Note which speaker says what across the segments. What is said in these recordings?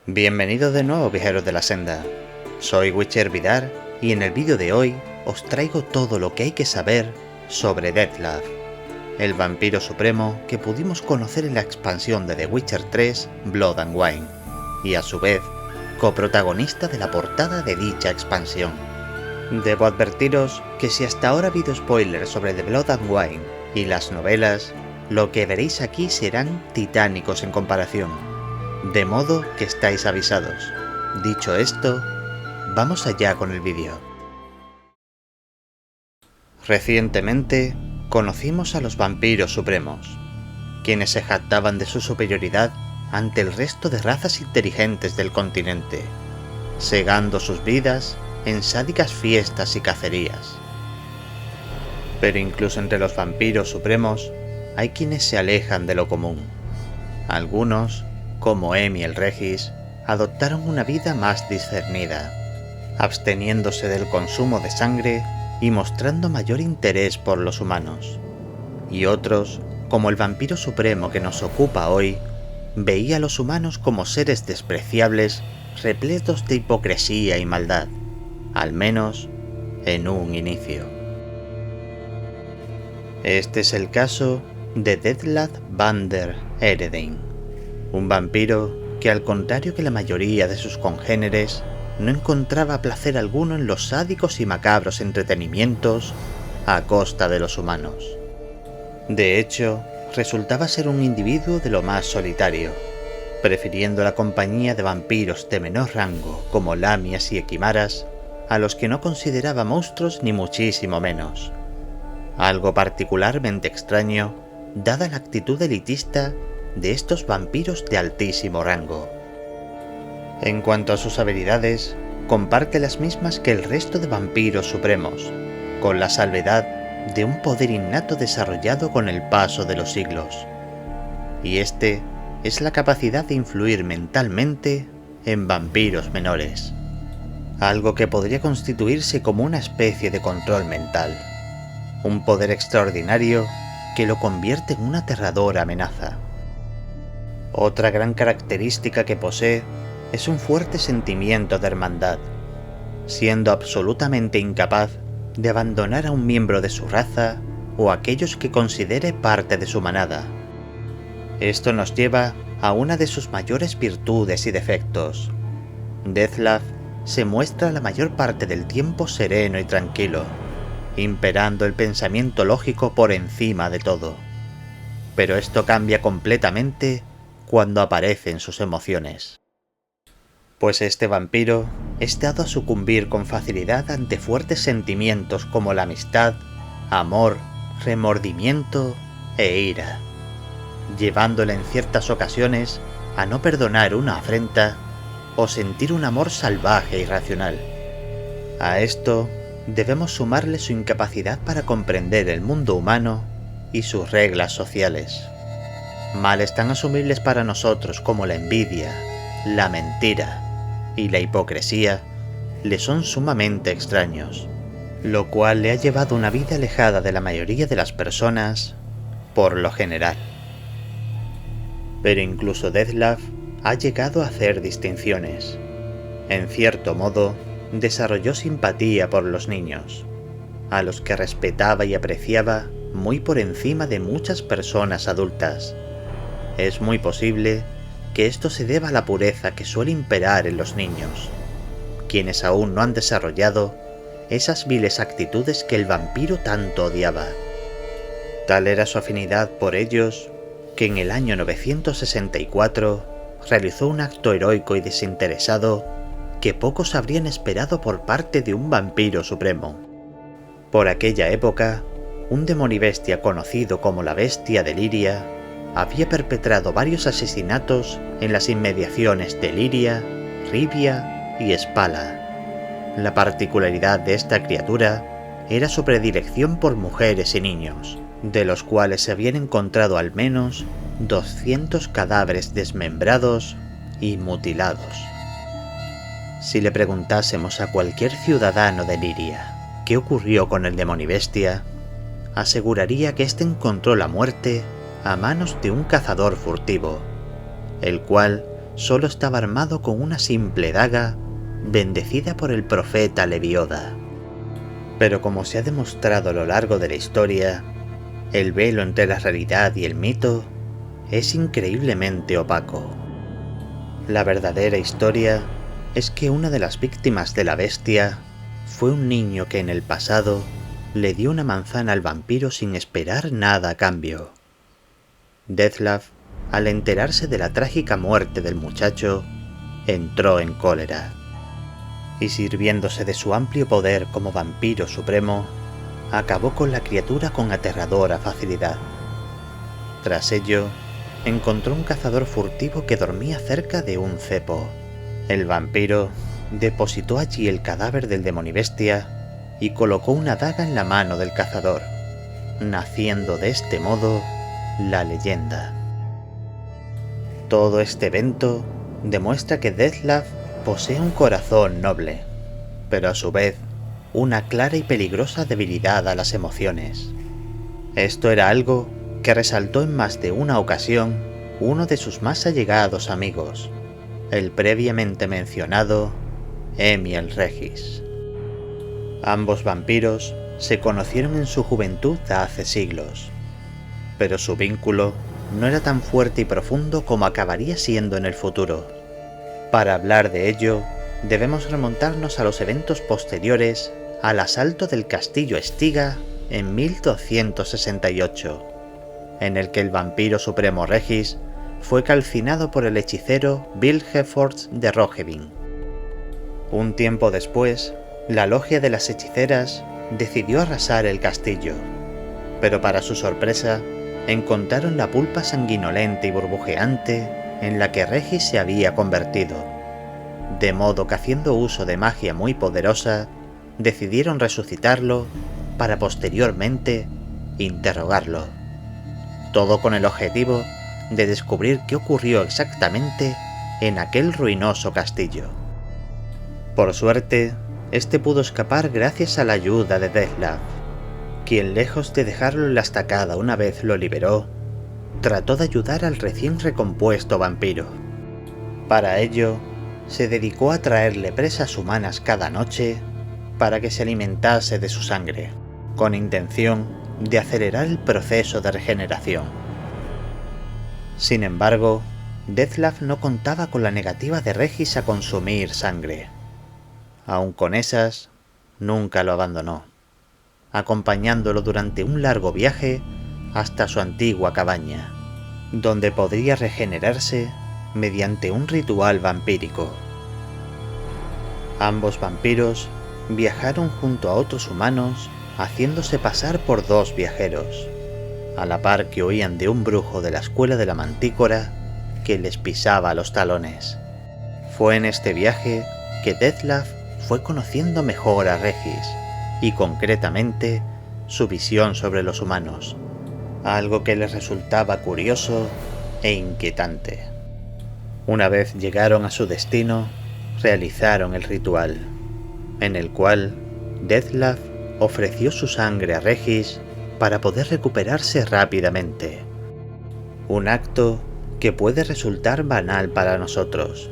Speaker 1: Bienvenidos de nuevo, viajeros de la senda. Soy Witcher Vidar y en el vídeo de hoy os traigo todo lo que hay que saber sobre Dettlaff, el vampiro supremo que pudimos conocer en la expansión de The Witcher 3 Blood and Wine, y a su vez coprotagonista de la portada de dicha expansión. Debo advertiros que si hasta ahora ha habido spoilers sobre The Blood and Wine y las novelas, lo que veréis aquí serán titánicos en comparación, de modo que estáis avisados. Dicho esto, vamos allá con el vídeo. Recientemente conocimos a los vampiros supremos, quienes se jactaban de su superioridad ante el resto de razas inteligentes del continente, segando sus vidas en sádicas fiestas y cacerías. Pero incluso entre los vampiros supremos hay quienes se alejan de lo común. Algunos, como Emi el Regis, adoptaron una vida más discernida, absteniéndose del consumo de sangre y mostrando mayor interés por los humanos. Y otros, como el vampiro supremo que nos ocupa hoy, veía a los humanos como seres despreciables, repletos de hipocresía y maldad, al menos en un inicio. Este es el caso de Dettlaff van der Eredein, un vampiro que, al contrario que la mayoría de sus congéneres, no encontraba placer alguno en los sádicos y macabros entretenimientos a costa de los humanos. De hecho, resultaba ser un individuo de lo más solitario, prefiriendo la compañía de vampiros de menor rango como lamias y equimaras, a los que no consideraba monstruos ni muchísimo menos. Algo particularmente extraño, dada la actitud elitista de estos vampiros de altísimo rango. En cuanto a sus habilidades, comparte las mismas que el resto de vampiros supremos, con la salvedad de un poder innato desarrollado con el paso de los siglos. Y este es la capacidad de influir mentalmente en vampiros menores, algo que podría constituirse como una especie de control mental, un poder extraordinario que lo convierte en una aterradora amenaza. Otra gran característica que posee es un fuerte sentimiento de hermandad, siendo absolutamente incapaz de abandonar a un miembro de su raza o a aquellos que considere parte de su manada. Esto nos lleva a una de sus mayores virtudes y defectos. Dettlaff se muestra la mayor parte del tiempo sereno y tranquilo, imperando el pensamiento lógico por encima de todo. Pero esto cambia completamente cuando aparecen sus emociones. Pues este vampiro es dado a sucumbir con facilidad ante fuertes sentimientos como la amistad, amor, remordimiento e ira, llevándole en ciertas ocasiones a no perdonar una afrenta o sentir un amor salvaje e irracional. A esto debemos sumarle su incapacidad para comprender el mundo humano y sus reglas sociales. Males tan asumibles para nosotros como la envidia, la mentira y la hipocresía le son sumamente extraños, lo cual le ha llevado una vida alejada de la mayoría de las personas, por lo general. Pero incluso Dettlaff ha llegado a hacer distinciones. En cierto modo, desarrolló simpatía por los niños, a los que respetaba y apreciaba muy por encima de muchas personas adultas. Es muy posible que esto se deba a la pureza que suele imperar en los niños, quienes aún no han desarrollado esas viles actitudes que el vampiro tanto odiaba. Tal era su afinidad por ellos que en el año 964 realizó un acto heroico y desinteresado que pocos habrían esperado por parte de un vampiro supremo. Por aquella época, un demonibestia conocido como la Bestia de Liria había perpetrado varios asesinatos en las inmediaciones de Liria, Rivia y Spala. La particularidad de esta criatura era su predilección por mujeres y niños, de los cuales se habían encontrado al menos 200 cadáveres desmembrados y mutilados. Si le preguntásemos a cualquier ciudadano de Liria qué ocurrió con el demonibestia, aseguraría que éste encontró la muerte a manos de un cazador furtivo, el cual solo estaba armado con una simple daga bendecida por el profeta Lebioda. Pero como se ha demostrado a lo largo de la historia, el velo entre la realidad y el mito es increíblemente opaco. La verdadera historia es que una de las víctimas de la bestia fue un niño que en el pasado le dio una manzana al vampiro sin esperar nada a cambio. Dettlaff, al enterarse de la trágica muerte del muchacho, entró en cólera, y sirviéndose de su amplio poder como vampiro supremo, acabó con la criatura con aterradora facilidad. Tras ello, encontró un cazador furtivo que dormía cerca de un cepo. El vampiro depositó allí el cadáver del demonibestia y colocó una daga en la mano del cazador, naciendo de este modo la leyenda. Todo este evento demuestra que Dettlaff posee un corazón noble, pero a su vez una clara y peligrosa debilidad a las emociones. Esto era algo que resaltó en más de una ocasión uno de sus más allegados amigos, el previamente mencionado Emil Regis. Ambos vampiros se conocieron en su juventud hace siglos, pero su vínculo no era tan fuerte y profundo como acabaría siendo en el futuro. Para hablar de ello, debemos remontarnos a los eventos posteriores al asalto del castillo Estiga en 1268, en el que el vampiro supremo Regis fue calcinado por el hechicero Vilgefortz de Rohevin. Un tiempo después, la logia de las hechiceras decidió arrasar el castillo, pero para su sorpresa, encontraron la pulpa sanguinolenta y burbujeante en la que Regis se había convertido, de modo que haciendo uso de magia muy poderosa, decidieron resucitarlo para posteriormente interrogarlo. Todo con el objetivo de descubrir qué ocurrió exactamente en aquel ruinoso castillo. Por suerte, este pudo escapar gracias a la ayuda de Dettlaff, quien lejos de dejarlo en la estacada una vez lo liberó, trató de ayudar al recién recompuesto vampiro. Para ello, se dedicó a traerle presas humanas cada noche para que se alimentase de su sangre, con intención de acelerar el proceso de regeneración. Sin embargo, Dettlaff no contaba con la negativa de Regis a consumir sangre. Aun con esas, nunca lo abandonó, acompañándolo durante un largo viaje hasta su antigua cabaña, donde podría regenerarse mediante un ritual vampírico. Ambos vampiros viajaron junto a otros humanos haciéndose pasar por dos viajeros, a la par que huían de un brujo de la escuela de la Mantícora que les pisaba los talones. Fue en este viaje que Dettlaff fue conociendo mejor a Regis y concretamente su visión sobre los humanos, algo que les resultaba curioso e inquietante. Una vez llegaron a su destino, realizaron el ritual, en el cual Dettlaff ofreció su sangre a Regis para poder recuperarse rápidamente. Un acto que puede resultar banal para nosotros,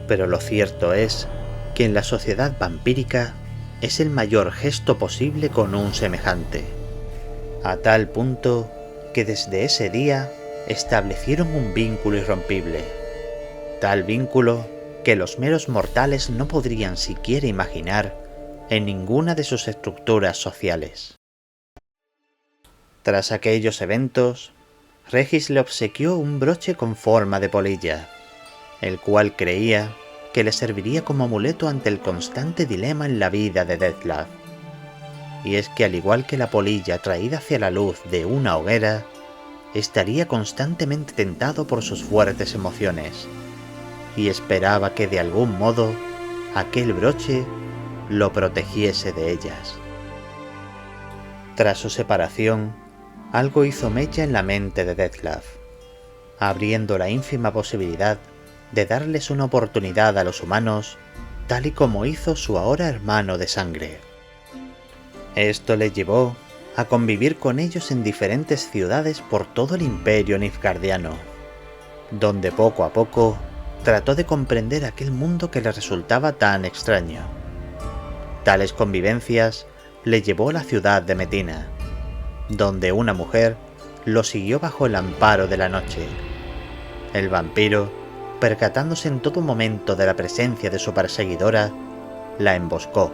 Speaker 1: pero lo cierto es que en la sociedad vampírica es el mayor gesto posible con un semejante, a tal punto que desde ese día establecieron un vínculo irrompible, tal vínculo que los meros mortales no podrían siquiera imaginar en ninguna de sus estructuras sociales. Tras aquellos eventos, Regis le obsequió un broche con forma de polilla, el cual creía que le serviría como amuleto ante el constante dilema en la vida de Dettlaff. Y es que al igual que la polilla traída hacia la luz de una hoguera, estaría constantemente tentado por sus fuertes emociones, y esperaba que de algún modo aquel broche lo protegiese de ellas. Tras su separación, algo hizo mecha en la mente de Dettlaff, abriendo la ínfima posibilidad de darles una oportunidad a los humanos, tal y como hizo su ahora hermano de sangre. Esto le llevó a convivir con ellos en diferentes ciudades por todo el imperio nilfgaardiano, donde poco a poco trató de comprender aquel mundo que le resultaba tan extraño. Tales convivencias le llevó a la ciudad de Metina, donde una mujer lo siguió bajo el amparo de la noche. El vampiro, percatándose en todo momento de la presencia de su perseguidora, la emboscó.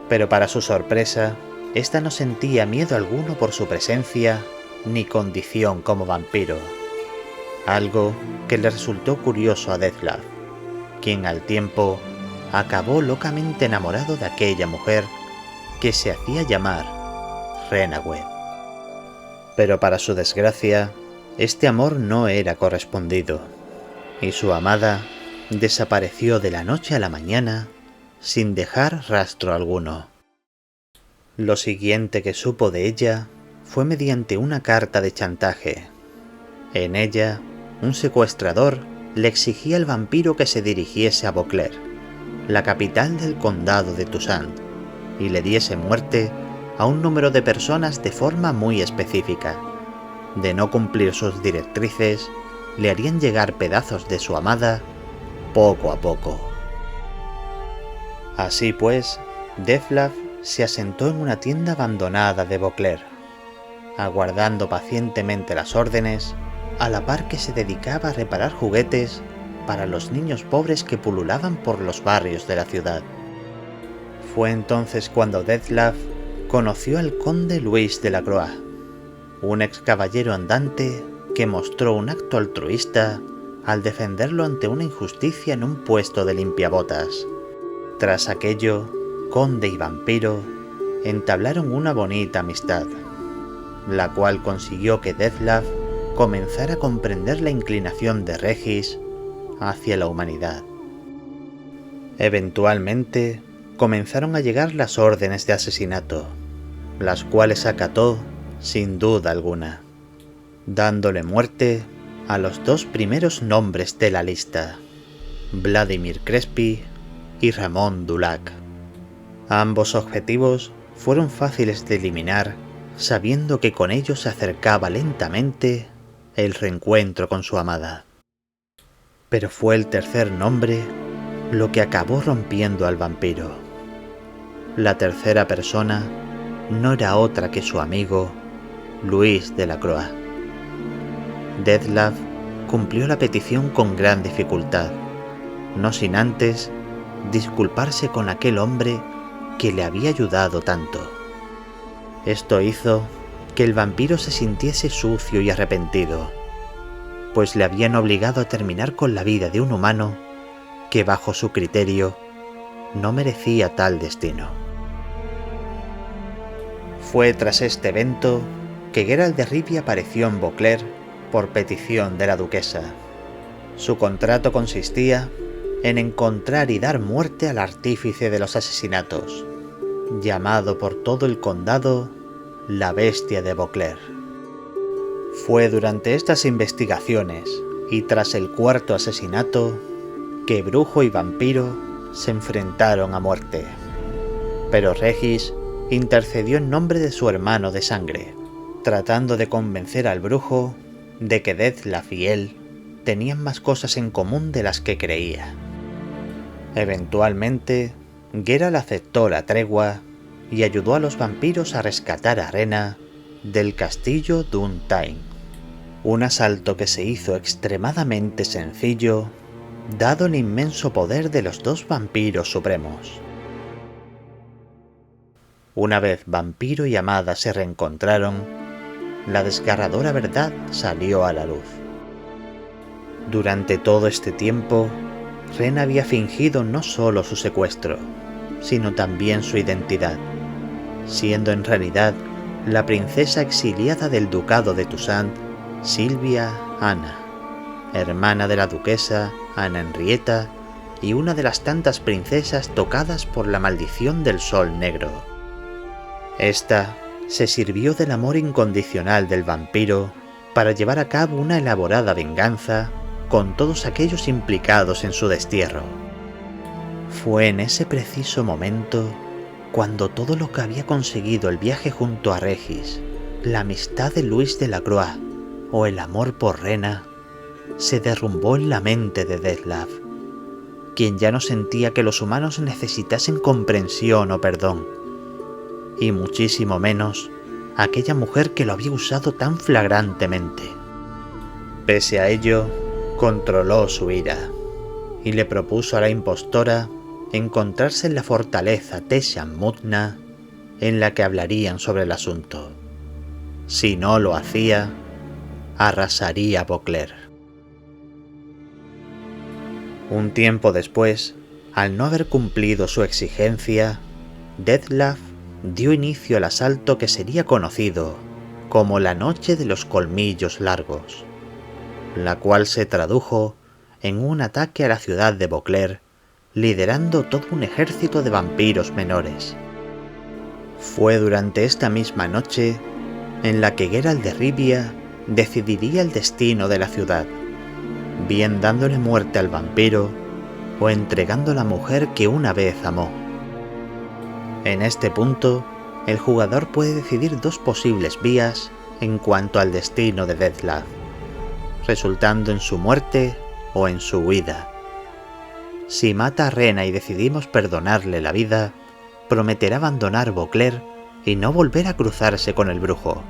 Speaker 1: Pero para su sorpresa, ésta no sentía miedo alguno por su presencia ni condición como vampiro. Algo que le resultó curioso a Dettlaff, quien al tiempo acabó locamente enamorado de aquella mujer que se hacía llamar Rhenawedd. Pero para su desgracia, este amor no era correspondido, y su amada desapareció de la noche a la mañana sin dejar rastro alguno. Lo siguiente que supo de ella fue mediante una carta de chantaje. En ella, un secuestrador le exigía al vampiro que se dirigiese a Beauclair, la capital del condado de Toussaint, y le diese muerte a un número de personas de forma muy específica. De no cumplir sus directrices, le harían llegar pedazos de su amada poco a poco. Así pues, Dettlaff se asentó en una tienda abandonada de Beauclair, aguardando pacientemente las órdenes, a la par que se dedicaba a reparar juguetes para los niños pobres que pululaban por los barrios de la ciudad. Fue entonces cuando Dettlaff conoció al conde Luis de la Croix, un ex caballero andante que mostró un acto altruista al defenderlo ante una injusticia en un puesto de limpiabotas. Tras aquello, conde y vampiro entablaron una bonita amistad, la cual consiguió que Dettlaff comenzara a comprender la inclinación de Regis hacia la humanidad. Eventualmente, comenzaron a llegar las órdenes de asesinato, las cuales acató sin duda alguna, dándole muerte a los dos primeros nombres de la lista, Vladimir Crespi y Ramón Dulac. Ambos objetivos fueron fáciles de eliminar, sabiendo que con ellos se acercaba lentamente el reencuentro con su amada. Pero fue el tercer nombre lo que acabó rompiendo al vampiro. La tercera persona no era otra que su amigo Luis de la Croix. Dettlaff cumplió la petición con gran dificultad, no sin antes disculparse con aquel hombre que le había ayudado tanto. Esto hizo que el vampiro se sintiese sucio y arrepentido, pues le habían obligado a terminar con la vida de un humano que bajo su criterio no merecía tal destino. Fue tras este evento que Geralt de Rivia apareció en Beauclair por petición de la duquesa. Su contrato consistía en encontrar y dar muerte al artífice de los asesinatos, llamado por todo el condado la Bestia de Beauclair. Fue durante estas investigaciones y tras el cuarto asesinato que brujo y vampiro se enfrentaron a muerte. Pero Regis intercedió en nombre de su hermano de sangre, tratando de convencer al brujo de que Dettlaff y él tenían más cosas en común de las que creía. Eventualmente, Geralt aceptó la tregua y ayudó a los vampiros a rescatar a Rena del castillo Dunedain. Un asalto que se hizo extremadamente sencillo, dado el inmenso poder de los dos vampiros supremos. Una vez vampiro y amada se reencontraron, la desgarradora verdad salió a la luz. Durante todo este tiempo, Rena había fingido no solo su secuestro, sino también su identidad, siendo en realidad la princesa exiliada del ducado de Toussaint, Silvia Anna, hermana de la duquesa Ana Henrietta y una de las tantas princesas tocadas por la maldición del Sol Negro. Esta se sirvió del amor incondicional del vampiro para llevar a cabo una elaborada venganza con todos aquellos implicados en su destierro. Fue en ese preciso momento cuando todo lo que había conseguido el viaje junto a Regis, la amistad de Luis de la Croix o el amor por Rena, se derrumbó en la mente de Dettlaff, quien ya no sentía que los humanos necesitasen comprensión o perdón, y muchísimo menos aquella mujer que lo había usado tan flagrantemente. Pese a ello, controló su ira y le propuso a la impostora encontrarse en la fortaleza Tesham Mutna, en la que hablarían sobre el asunto. Si no lo hacía, arrasaría Beauclair. Un tiempo después, al no haber cumplido su exigencia, Dettlaff dio inicio al asalto que sería conocido como la Noche de los Colmillos Largos, la cual se tradujo en un ataque a la ciudad de Beauclair, liderando todo un ejército de vampiros menores. Fue durante esta misma noche en la que Geralt de Rivia decidiría el destino de la ciudad, bien dándole muerte al vampiro o entregando a la mujer que una vez amó. En este punto, el jugador puede decidir dos posibles vías en cuanto al destino de Dettlaff, resultando en su muerte o en su huida. Si mata a Rena y decidimos perdonarle la vida, prometerá abandonar Beauclair y no volver a cruzarse con el brujo.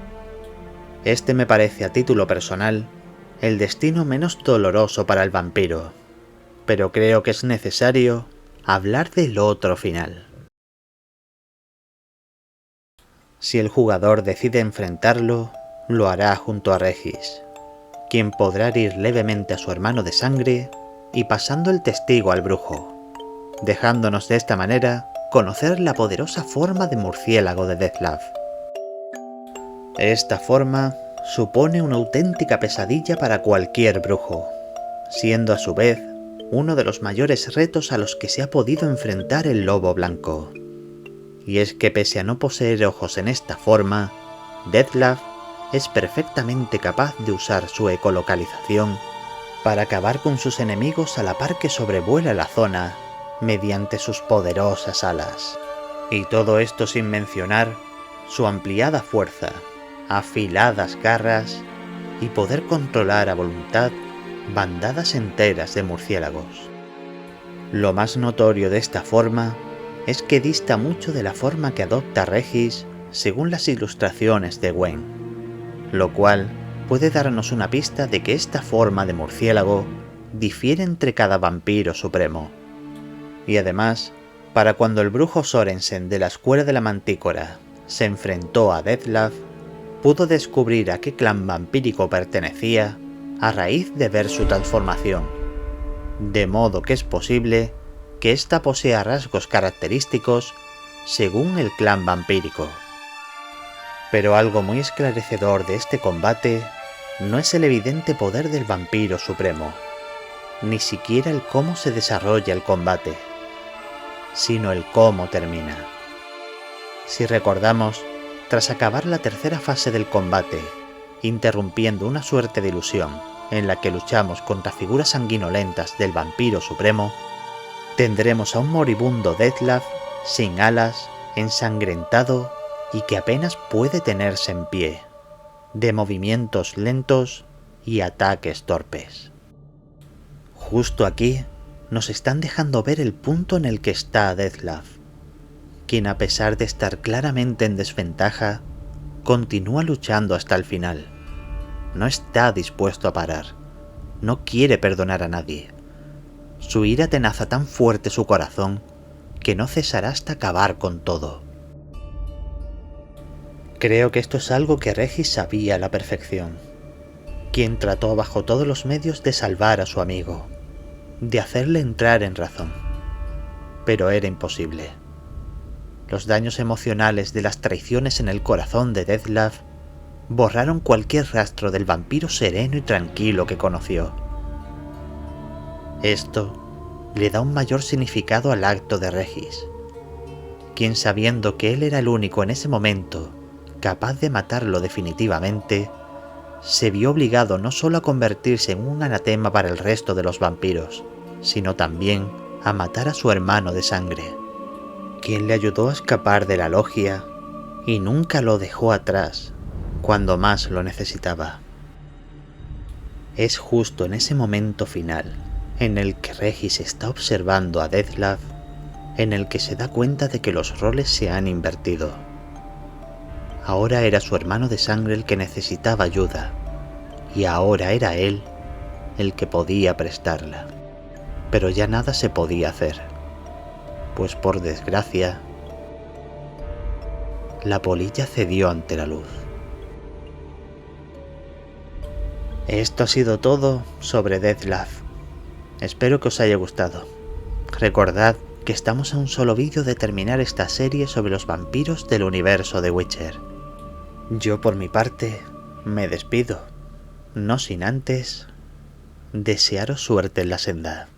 Speaker 1: Este me parece, a título personal, el destino menos doloroso para el vampiro, pero creo que es necesario hablar del otro final. Si el jugador decide enfrentarlo, lo hará junto a Regis, quien podrá herir levemente a su hermano de sangre y pasando el testigo al brujo, dejándonos de esta manera conocer la poderosa forma de murciélago de Dettlaff. Esta forma supone una auténtica pesadilla para cualquier brujo, siendo a su vez uno de los mayores retos a los que se ha podido enfrentar el lobo blanco. Y es que pese a no poseer ojos en esta forma, Dettlaff es perfectamente capaz de usar su ecolocalización para acabar con sus enemigos a la par que sobrevuela la zona mediante sus poderosas alas. Y todo esto sin mencionar su ampliada fuerza, afiladas garras y poder controlar a voluntad bandadas enteras de murciélagos. Lo más notorio de esta forma es que dista mucho de la forma que adopta Regis según las ilustraciones de Gwen, lo cual puede darnos una pista de que esta forma de murciélago difiere entre cada vampiro supremo. Y además, para cuando el brujo Sorensen de la Escuela de la Mantícora se enfrentó a Dettlaff, pudo descubrir a qué clan vampírico pertenecía a raíz de ver su transformación, de modo que es posible que ésta posea rasgos característicos según el clan vampírico. Pero algo muy esclarecedor de este combate no es el evidente poder del vampiro supremo, ni siquiera el cómo se desarrolla el combate, sino el cómo termina. Si recordamos, tras acabar la tercera fase del combate, interrumpiendo una suerte de ilusión en la que luchamos contra figuras sanguinolentas del vampiro supremo, tendremos a un moribundo Dettlaff sin alas, ensangrentado y que apenas puede tenerse en pie, de movimientos lentos y ataques torpes. Justo aquí nos están dejando ver el punto en el que está Dettlaff, quien a pesar de estar claramente en desventaja, continúa luchando hasta el final. No está dispuesto a parar, no quiere perdonar a nadie. Su ira tenaza tan fuerte su corazón que no cesará hasta acabar con todo. Creo que esto es algo que Regis sabía a la perfección, quien trató bajo todos los medios de salvar a su amigo, de hacerle entrar en razón, pero era imposible. Los daños emocionales de las traiciones en el corazón de Dettlaff borraron cualquier rastro del vampiro sereno y tranquilo que conoció. Esto le da un mayor significado al acto de Regis, quien sabiendo que él era el único en ese momento capaz de matarlo definitivamente, se vio obligado no solo a convertirse en un anatema para el resto de los vampiros, sino también a matar a su hermano de sangre, quien le ayudó a escapar de la logia y nunca lo dejó atrás cuando más lo necesitaba. Es justo en ese momento final, en el que Regis está observando a Dettlaff, en el que se da cuenta de que los roles se han invertido. Ahora era su hermano de sangre el que necesitaba ayuda, y ahora era él el que podía prestarla. Pero ya nada se podía hacer, pues por desgracia, la polilla cedió ante la luz. Esto ha sido todo sobre Dettlaff. Espero que os haya gustado. Recordad que estamos a un solo vídeo de terminar esta serie sobre los vampiros del universo de Witcher. Yo por mi parte me despido, no sin antes desearos suerte en la senda.